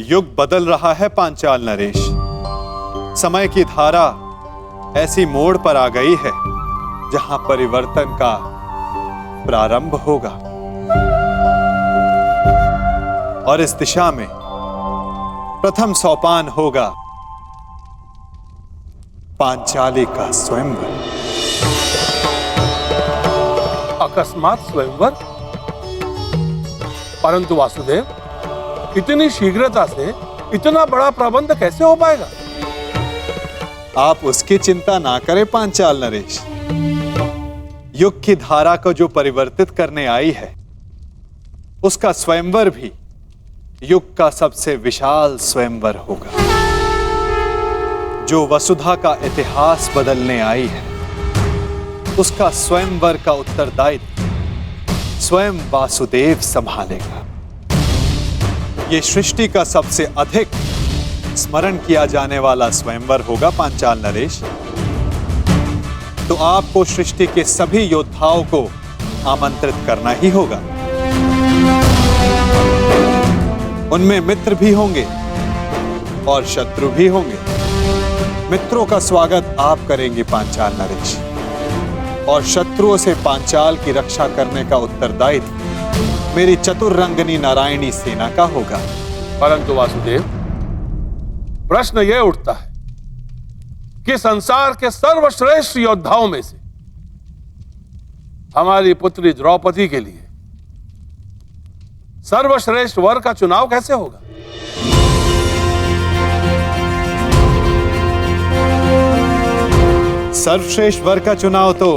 युग बदल रहा है पांचाल नरेश। समय की धारा ऐसी मोड़ पर आ गई है जहां परिवर्तन का प्रारंभ होगा और इस दिशा में प्रथम सोपान होगा पांचाली का स्वयंवर। अकस्मात स्वयंवर? परंतु वासुदेव, इतनी शीघ्रता से इतना बड़ा प्रबंध कैसे हो पाएगा? आप उसकी चिंता ना करें पांचाल नरेश। युग की धारा को जो परिवर्तित करने आई है, उसका स्वयंवर भी युग का सबसे विशाल स्वयंवर होगा। जो वसुधा का इतिहास बदलने आई है, उसका स्वयंवर का उत्तरदायित्व स्वयं वासुदेव संभालेगा। ये सृष्टि का सबसे अधिक स्मरण किया जाने वाला स्वयंवर होगा पांचाल नरेश। तो आपको सृष्टि के सभी योद्धाओं को आमंत्रित करना ही होगा। उनमें मित्र भी होंगे और शत्रु भी होंगे। मित्रों का स्वागत आप करेंगे पांचाल नरेश, और शत्रुओं से पांचाल की रक्षा करने का उत्तरदायित्व मेरी चतुर्रंगनी नारायणी सेना का होगा। परंतु वासुदेव, प्रश्न यह उठता है कि संसार के सर्वश्रेष्ठ योद्धाओं में से हमारी पुत्री द्रौपदी के लिए सर्वश्रेष्ठ वर का चुनाव कैसे होगा? सर्वश्रेष्ठ वर का चुनाव तो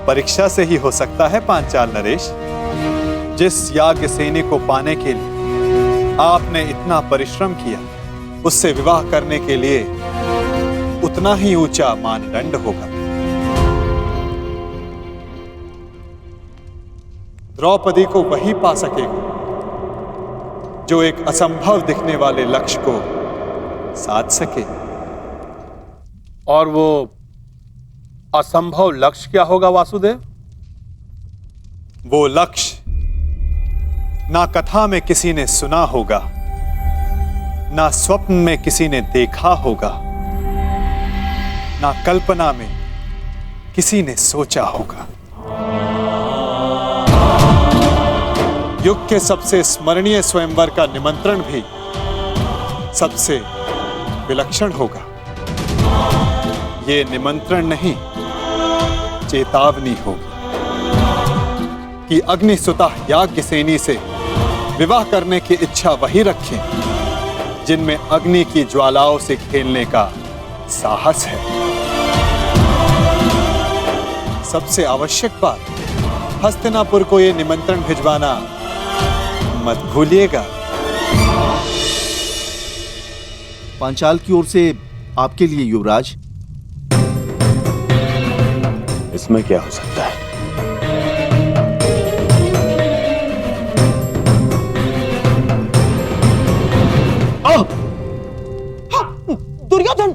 परीक्षा से ही हो सकता है पांचाल नरेश। जिस याज्ञसेनी को पाने के लिए आपने इतना परिश्रम किया, उससे विवाह करने के लिए उतना ही ऊंचा मानदंड होगा। द्रौपदी को वही पा सकेगा जो एक असंभव दिखने वाले लक्ष्य को साध सके। और वो असंभव लक्ष्य क्या होगा वासुदेव? वो लक्ष्य ना कथा में किसी ने सुना होगा, ना स्वप्न में किसी ने देखा होगा, ना कल्पना में किसी ने सोचा होगा। युग के सबसे स्मरणीय स्वयंवर का निमंत्रण भी सबसे विलक्षण होगा। ये निमंत्रण नहीं, चेतावनी होगी कि अग्निसुता याज्ञसेनी से विवाह करने की इच्छा वही रखें जिनमें अग्नि की ज्वालाओं से खेलने का साहस है। सबसे आवश्यक बात, हस्तिनापुर को यह निमंत्रण भिजवाना मत भूलिएगा। पांचाल की ओर से आपके लिए युवराज। इसमें क्या हो सकता है? दुर्योधन,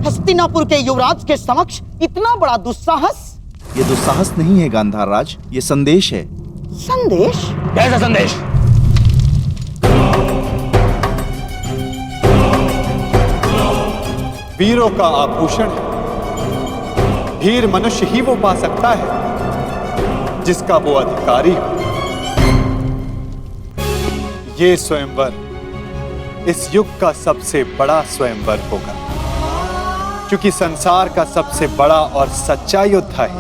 हस्तिनापुर के युवराज के समक्ष इतना बड़ा दुस्साहस? ये दुस्साहस नहीं है गांधार राज, ये संदेश है। संदेश? कैसा संदेश? वीरों का आभूषण है। वीर मनुष्य ही वो पा सकता है जिसका वो अधिकारी हो। ये स्वयंवर इस युग का सबसे बड़ा स्वयंवर होगा, क्योंकि संसार का सबसे बड़ा और सच्चा योद्धा ही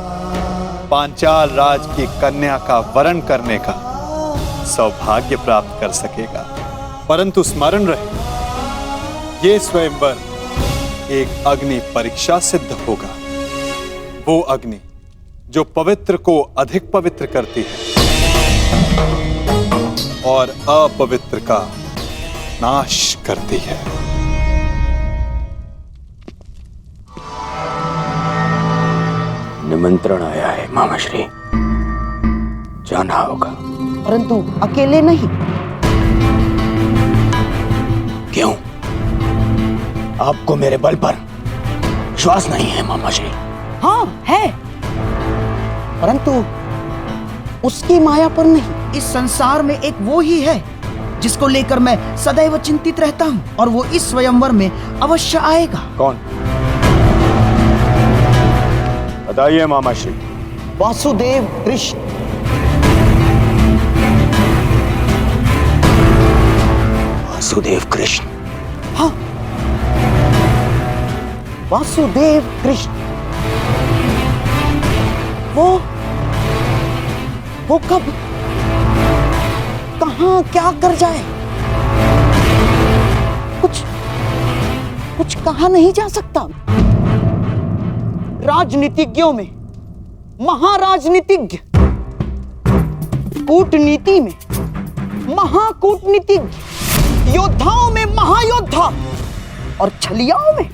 पांचाल राज की कन्या का वरण करने का सौभाग्य प्राप्त कर सकेगा। परंतु स्मरण रहे, ये स्वयंवर एक अग्नि परीक्षा सिद्ध होगा। वो अग्नि जो पवित्र को अधिक पवित्र करती है और अपवित्र का नाश करती है। निमंत्रण आया है मामाश्री, जाना होगा। परंतु अकेले नहीं। क्यों? आपको मेरे बल पर विश्वास नहीं है मामाश्री? हाँ है, परंतु उसकी माया पर नहीं। इस संसार में एक वो ही है जिसको लेकर मैं सदैव चिंतित रहता हूँ, और वो इस स्वयंवर में अवश्य आएगा। कौन? बताइए मामा श्री। वासुदेव कृष्ण। वासुदेव कृष्ण? हाँ, वासुदेव कृष्ण। वो कब, कहां, क्या कर जाए, कुछ कहा नहीं जा सकता। राजनीतिज्ञों में महाराजनीतिज्ञ, कूटनीति में महाकूटनीतिज्ञ, योद्धाओं में महायोद्धा और छलियाओं में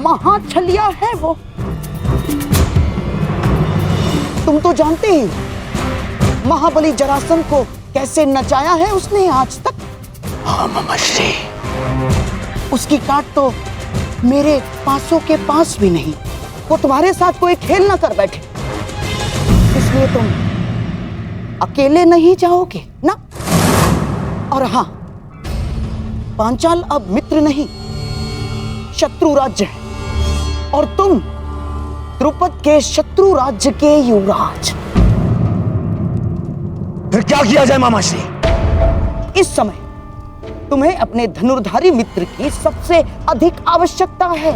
महाछलिया है वो। तुम तो जानते ही महाबली जरासंध को कैसे नचाया है उसने आज तक। हाँ मामा श्री। उसकी काट तो मेरे पासों के पास भी नहीं। वो तुम्हारे साथ कोई खेल ना कर बैठे, इसलिए तुम अकेले नहीं जाओगे ना। और हाँ, पांचाल अब मित्र नहीं, शत्रु राज्य है, और तुम द्रुपद के शत्रु राज्य के युवराज। फिर क्या किया जाए मामा श्री? इस समय तुम्हें अपने धनुर्धारी मित्र की सबसे अधिक आवश्यकता है।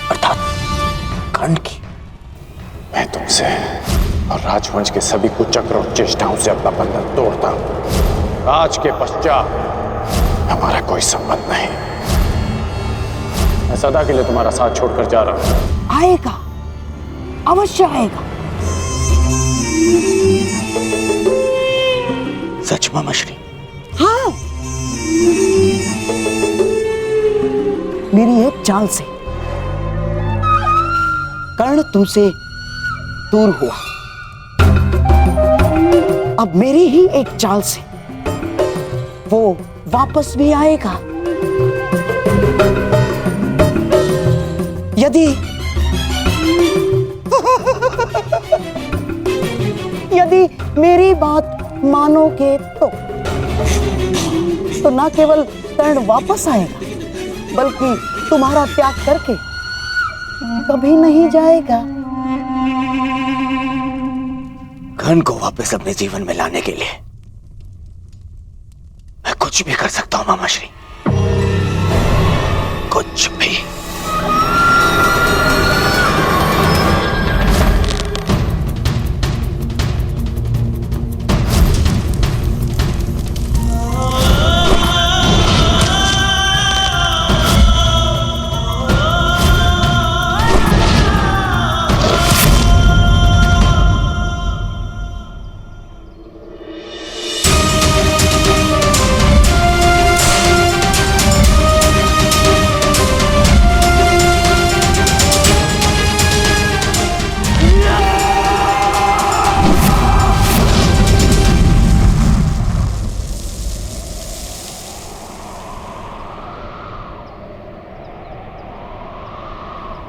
अर्थात कर्ण की। मैं तुमसे और राजवंश के सभी कुचक्र और चेष्टाओं से अपना बंधन तोड़ता हूं। आज के पश्चात हमारा कोई संबंध नहीं। मैं सदा के लिए तुम्हारा साथ छोड़कर जा रहा हूं। आएगा, अवश्य आएगा। सच मामा श्री? हाँ, मेरी एक चाल से कर्ण तुमसे दूर हुआ, अब मेरी ही एक चाल से वो वापस भी आएगा। यदि मेरी बात मानोगे तो न केवल कर्ण वापस आएगा, बल्कि तुम्हारा त्याग करके कभी नहीं जाएगा। कर्ण को वापस अपने जीवन में लाने के लिए मैं कुछ भी कर सकता हूं मामा श्री, कुछ भी।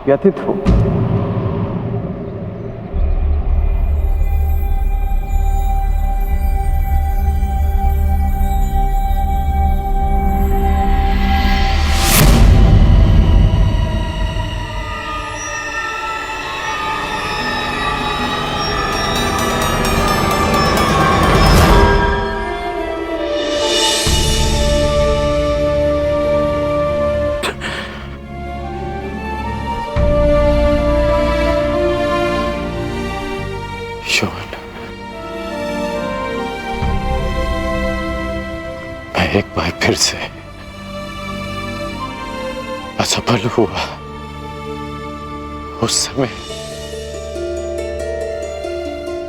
व्यथित हो। मैं एक बार फिर से असफल हुआ। उस समय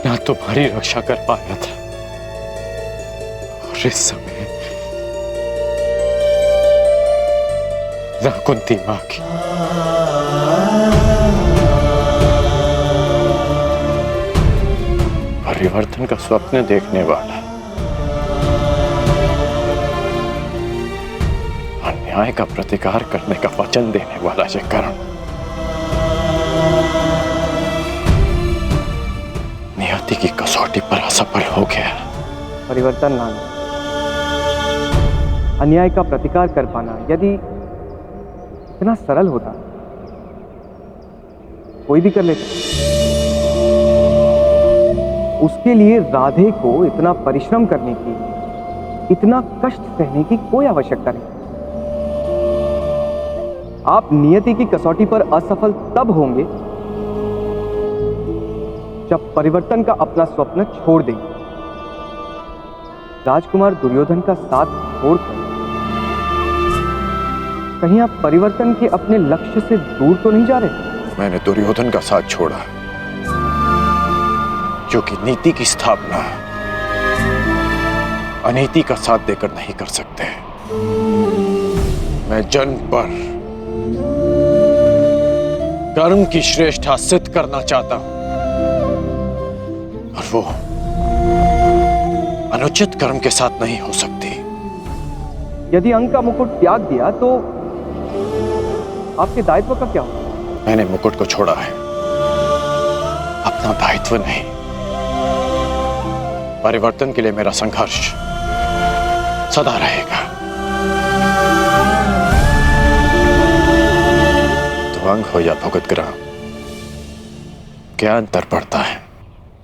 ना तुम्हारी रक्षा कर पाया था, और इस समय ना कुंती मां की। परिवर्तन का स्वप्न देखने वाला, अन्याय का प्रतिकार करने का वचन देने वाला ये कर्ण नीति की कसौटी पर असफल हो गया। परिवर्तन लाना, अन्याय का प्रतिकार कर पाना यदि इतना सरल होता कोई भी कर लेता। उसके लिए राधे को इतना परिश्रम करने की, इतना कष्ट सहने की कोई आवश्यकता नहीं। आप नियति की कसौटी पर असफल तब होंगे जब परिवर्तन का अपना स्वप्न छोड़ देंगे। राजकुमार दुर्योधन का साथ छोड़कर कहीं आप परिवर्तन के अपने लक्ष्य से दूर तो नहीं जा रहे? मैंने दुर्योधन का साथ छोड़ा क्योंकि नीति की स्थापना अनीति का साथ देकर नहीं कर सकते। मैं जन्म पर कर्म की श्रेष्ठता सिद्ध करना चाहता हूं और वो अनुचित कर्म के साथ नहीं हो सकती। यदि अंग का मुकुट त्याग दिया तो आपके दायित्व का क्या होगा? मैंने मुकुट को छोड़ा है, अपना दायित्व नहीं। परिवर्तन के लिए मेरा संघर्ष सदा रहेगा। तो अंग हो या भुगत ग्राम, क्या अंतर पड़ता है?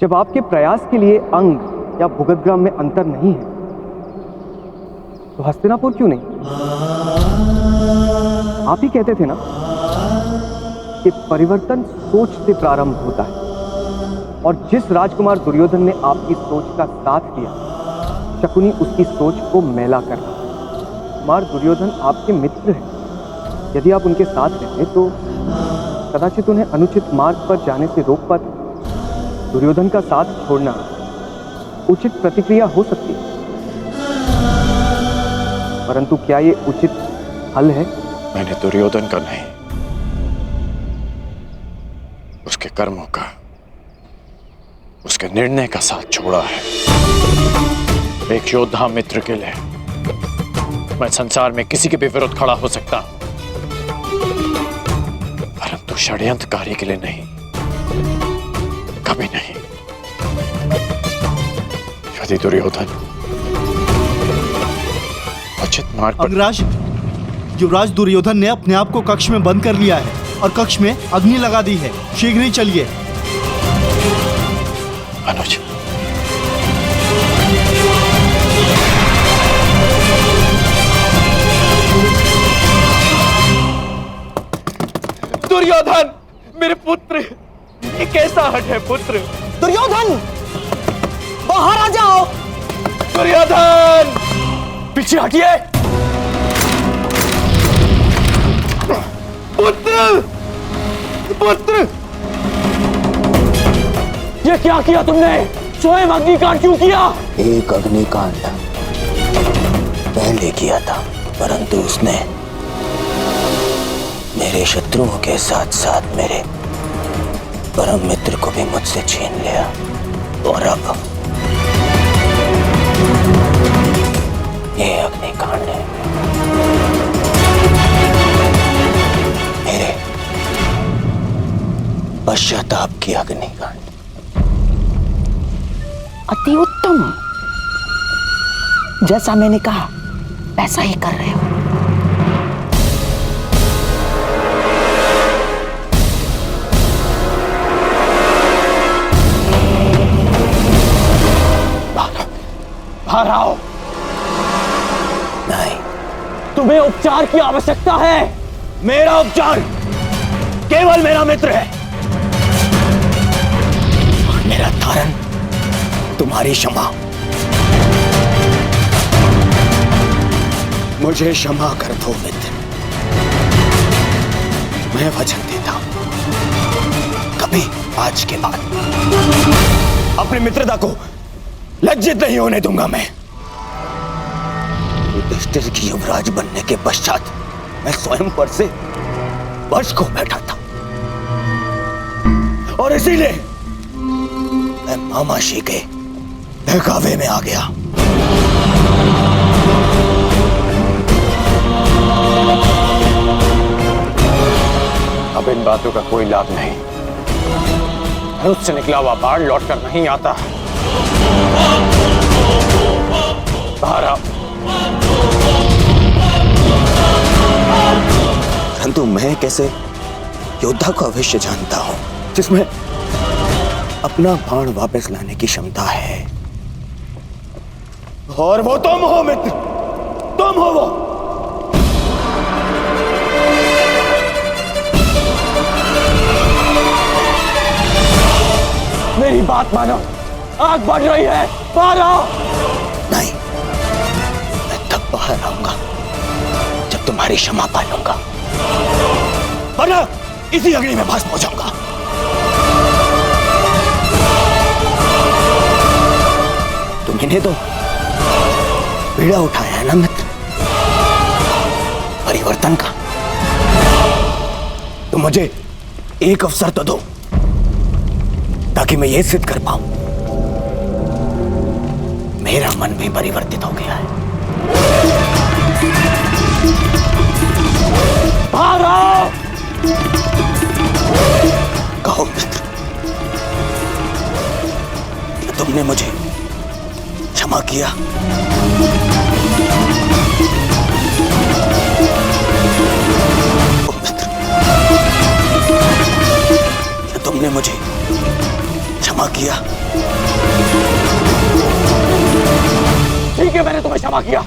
जब आपके प्रयास के लिए अंग या भुगतग्राम में अंतर नहीं है तो हस्तिनापुर क्यों नहीं? आप ही कहते थे ना कि परिवर्तन सोच से प्रारंभ होता है, और जिस राजकुमार दुर्योधन ने आपकी सोच का साथ दिया, शकुनी उसकी सोच को मैला कर रहा। कुमार दुर्योधन आपके मित्र हैं। यदि आप उनके साथ रहते तो कदाचित उन्हें अनुचित मार्ग पर जाने से रोक पाते। दुर्योधन का साथ छोड़ना उचित प्रतिक्रिया हो सकती है, परंतु क्या ये उचित हल है? मैंने दुर्योधन का नहीं, उसके कर्मों का, उसके निर्णय का साथ छोड़ा है। एक योद्धा मित्र के लिए मैं संसार में किसी के भी विरुद्ध खड़ा हो सकता हूं, परंतु षड्यंत्रकारी के लिए नहीं, कभी नहीं। यदि दुर्योधन उचित मार्ग पर... अंगराज, युवराज दुर्योधन ने अपने आप को कक्ष में बंद कर लिया है और कक्ष में अग्नि लगा दी है। शीघ्र ही चलिए। अनुज, दुर्योधन, मेरे पुत्र, ये कैसा हट है पुत्र? दुर्योधन, बाहर आ जाओ। दुर्योधन, पीछे हटिए। पुत्र, पुत्र, ये क्या किया तुमने? स्वयं अग्निकांड क्यों किया? एक अग्निकांड पहले किया था, परंतु उसने मेरे शत्रुओं के साथ साथ मेरे परम मित्र को भी मुझसे छीन लिया। और अब ये अग्निकांड है मेरे पश्चाताप की अग्निकांड। अति उत्तम, जैसा मैंने कहा वैसा ही कर रहे हो। बाहर आओ। नहीं, तुम्हें उपचार की आवश्यकता है। मेरा उपचार केवल मेरा मित्र है, और मेरा धारण तुम्हारी क्षमा। मुझे क्षमा कर दो मित्र, मैं वचन देता हूं, कभी आज के बाद अपनी मित्रता को लज्जित नहीं होने दूंगा। मैं युधिष्ठिर की युवराज बनने के पश्चात मैं स्वयं पर से वश को बैठा था, और इसीलिए मैं मामाशी के बहकावे में आ गया। अब इन बातों का कोई लाभ नहीं। धनुष से निकला हुआ बाण लौटकर नहीं आता। बाहर आओ। परंतु मैं कैसे योद्धा को अवश्य जानता हूं जिसमें अपना बाण वापस लाने की क्षमता है, और वो तुम हो मित्र, तुम हो वो। मेरी बात मानो, आग बढ़ रही है, बाहर आओ। नहीं, मैं तब बाहर आऊंगा जब तुम्हारी क्षमा पालूंगा, वरना इसी अग्नि में भस्म हो जाऊंगा। तुम्हें तो पीड़ा उठाया है ना मित्र, परिवर्तन का। तो मुझे एक अवसर तो दो ताकि मैं यह सिद्ध कर पाऊं मेरा मन भी परिवर्तित हो गया है। बाहर आओ। कहो मित्र, तुमने मुझे क्षमा किया? ओ मित्र, तुमने मुझे क्षमा किया? ठीक है, मैंने तुम्हें क्षमा किया।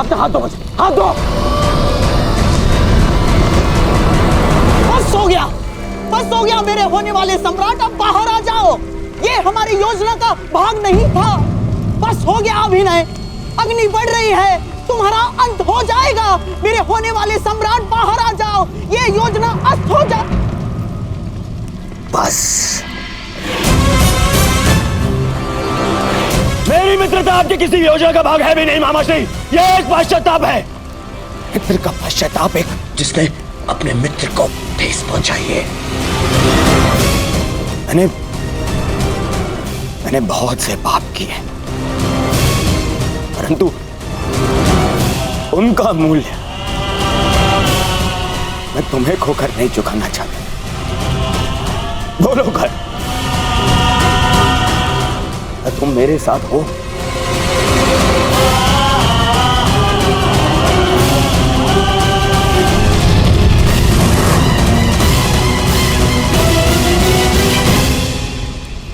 अपना हाथ दो मुझे, हाथ दो। बस हो गया मेरे होने वाले सम्राट, अब बाहर आ जाओ। ये हमारी योजना का भाग नहीं था। बस हो गया अभिनय, अग्नि बढ़ रही है, तुम्हारा अंत हो जाएगा। मेरे होने वाले सम्राट बाहर आ जाओ, ये योजना अस्त हो जा। बस मेरी मित्रता आपकी किसी योजना का भाग है भी नहीं मामाश्री, ये एक पश्चाताप है। मित्र का पश्चाताप एक जिसने अपने मित्र को ठेस पहुंचाई है। मैंने बहुत से पाप किए, परंतु उनका मूल्य मैं तुम्हें खोकर नहीं चुकाना चाहता। बोलो घर, तुम मेरे साथ हो?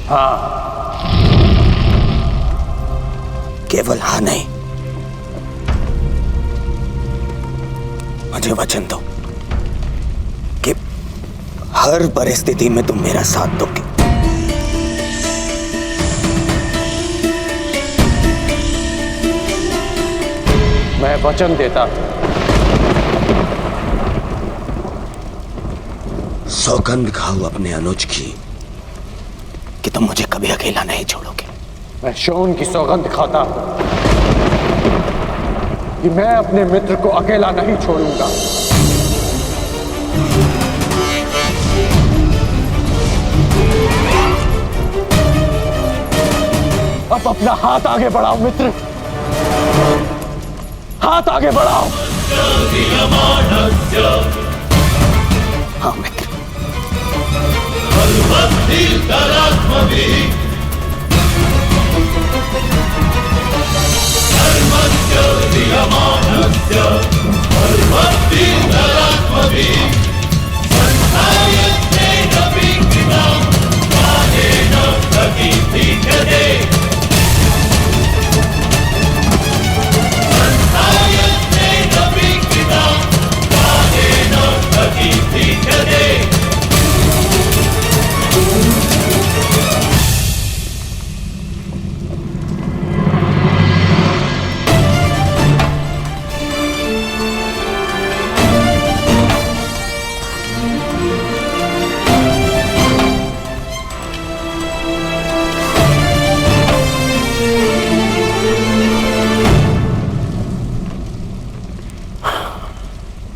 हाँ। केवल हाँ नहीं, मुझे वचन दो कि हर परिस्थिति में तुम मेरा साथ दोगे। मैं वचन देता हूं। सौगंध खाओ अपने अनुज की कि तुम मुझे कभी अकेला नहीं छोड़ोगे। मैं शोन की सौगंध खाता हूं कि मैं अपने मित्र को अकेला नहीं छोड़ूंगा। अब अपना हाथ आगे बढ़ाओ मित्र, हाथ आगे बढ़ाओ। हाँ मित्र।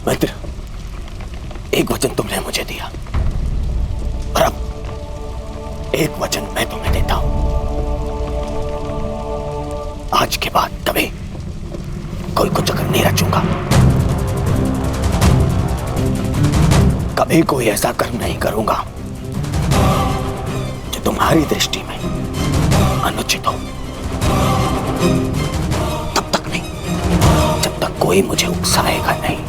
मित्र, एक वचन तुमने मुझे दिया और अब एक वचन मैं तुम्हें देता हूं। आज के बाद कभी कोई कुछ अगर नहीं रचूंगा, कभी कोई ऐसा कर्म नहीं करूंगा तुम्हारी दृष्टि में अनुचित हो, तब तक नहीं जब तक कोई मुझे उकसाएगा नहीं।